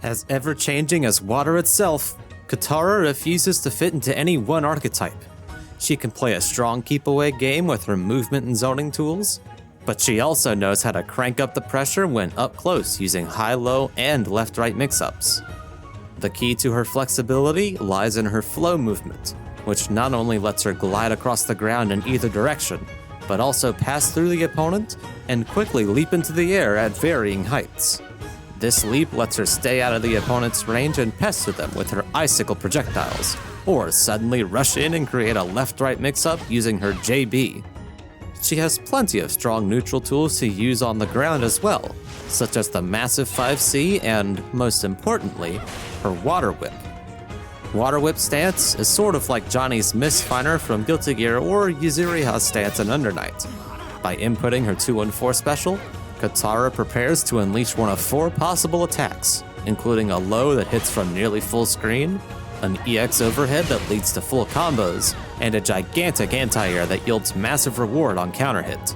As ever-changing as water itself, Katara refuses to fit into any one archetype. She can play a strong keep-away game with her movement and zoning tools, but she also knows how to crank up the pressure when up close using high-low and left-right mix-ups. The key to her flexibility lies in her flow movement, which not only lets her glide across the ground in either direction, but also pass through the opponent and quickly leap into the air at varying heights. This leap lets her stay out of the opponent's range and pester them with her icicle projectiles, or suddenly rush in and create a left-right mix-up using her JB. She has plenty of strong neutral tools to use on the ground as well, such as the massive 5C and, most importantly, her Water Whip. Water Whip stance is sort of like Johnny's Mistfinder from Guilty Gear or Yuzuriha's stance in Under Night. By inputting her 2-1-4 special, Katara prepares to unleash one of 4 possible attacks, including a low that hits from nearly full screen, an EX overhead that leads to full combos, and a gigantic anti-air that yields massive reward on counter hit.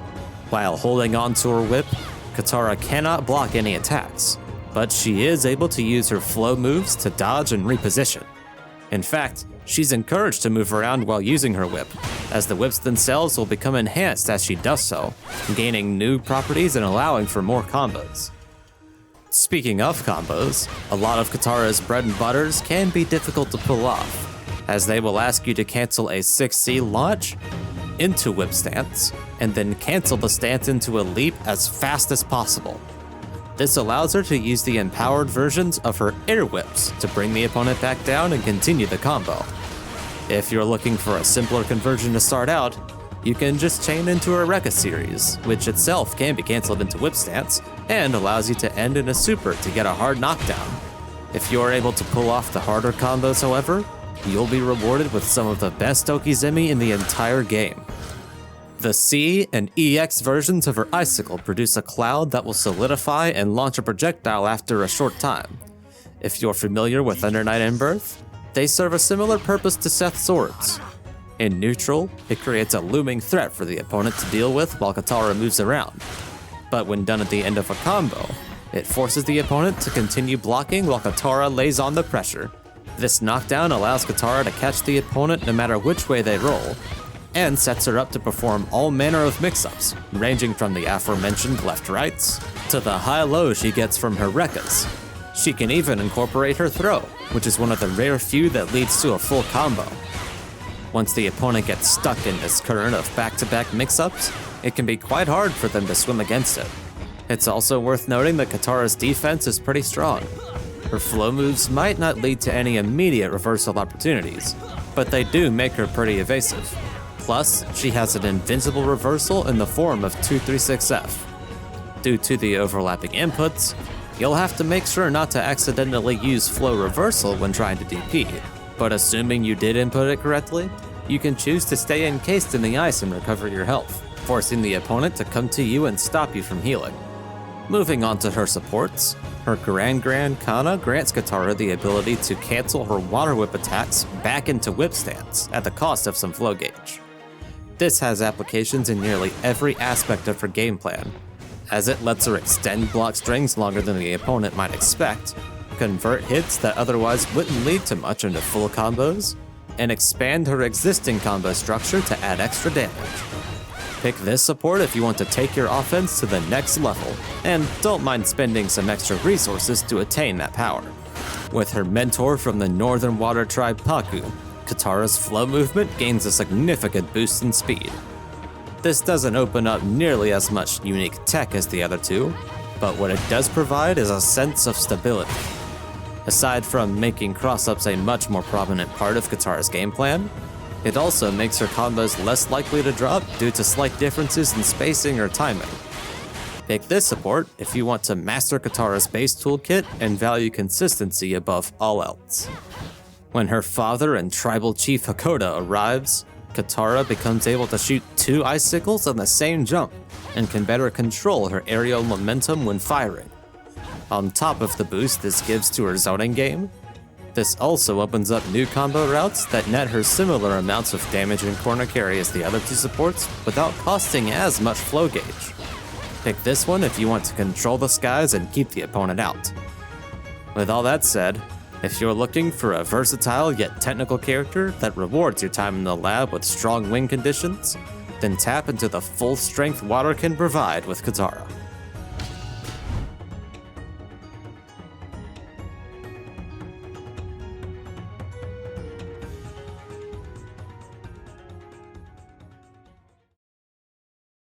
While holding on to her whip, Katara cannot block any attacks, but she is able to use her flow moves to dodge and reposition. In fact, she's encouraged to move around while using her whip, as the whips themselves will become enhanced as she does so, gaining new properties and allowing for more combos. Speaking of combos, a lot of Katara's bread and butters can be difficult to pull off, as they will ask you to cancel a 6C launch into whip stance, and then cancel the stance into a leap as fast as possible. This allows her to use the empowered versions of her air whips to bring the opponent back down and continue the combo. If you're looking for a simpler conversion to start out, you can just chain into her Rekka series, which itself can be cancelled into whip stance, and allows you to end in a super to get a hard knockdown. If you're able to pull off the harder combos, however, you'll be rewarded with some of the best Okizeme in the entire game. The C and EX versions of her icicle produce a cloud that will solidify and launch a projectile after a short time. If you're familiar with Under Night and Birth, they serve a similar purpose to Seth's swords. In neutral, it creates a looming threat for the opponent to deal with while Katara moves around. But when done at the end of a combo, it forces the opponent to continue blocking while Katara lays on the pressure. This knockdown allows Katara to catch the opponent no matter which way they roll, and sets her up to perform all manner of mix-ups, ranging from the aforementioned left-rights to the high-low she gets from her Rekkas. She can even incorporate her throw, which is one of the rare few that leads to a full combo. Once the opponent gets stuck in this current of back-to-back mix-ups, it can be quite hard for them to swim against it. It's also worth noting that Katara's defense is pretty strong. Her flow moves might not lead to any immediate reversal opportunities, but they do make her pretty evasive. Plus, she has an invincible reversal in the form of 236F. Due to the overlapping inputs, you'll have to make sure not to accidentally use flow reversal when trying to DP, but assuming you did input it correctly, you can choose to stay encased in the ice and recover your health, forcing the opponent to come to you and stop you from healing. Moving on to her supports, her Grand Kana grants Katara the ability to cancel her Water Whip attacks back into whip stance at the cost of some flow gauge. This has applications in nearly every aspect of her game plan, as it lets her extend block strings longer than the opponent might expect, convert hits that otherwise wouldn't lead to much into full combos, and expand her existing combo structure to add extra damage. Pick this support if you want to take your offense to the next level, and don't mind spending some extra resources to attain that power. With her mentor from the Northern Water tribe Paku, Katara's flow movement gains a significant boost in speed. This doesn't open up nearly as much unique tech as the other two, but what it does provide is a sense of stability. Aside from making cross-ups a much more prominent part of Katara's game plan, it also makes her combos less likely to drop due to slight differences in spacing or timing. Pick this support if you want to master Katara's base toolkit and value consistency above all else. When her father and tribal chief Hakoda arrives, Katara becomes able to shoot 2 icicles on the same jump, and can better control her aerial momentum when firing. On top of the boost this gives to her zoning game, this also opens up new combo routes that net her similar amounts of damage and corner carry as the other two supports without costing as much flow gauge. Pick this one if you want to control the skies and keep the opponent out. With all that said, if you're looking for a versatile yet technical character that rewards your time in the lab with strong wing conditions, then tap into the full strength water can provide with Katara.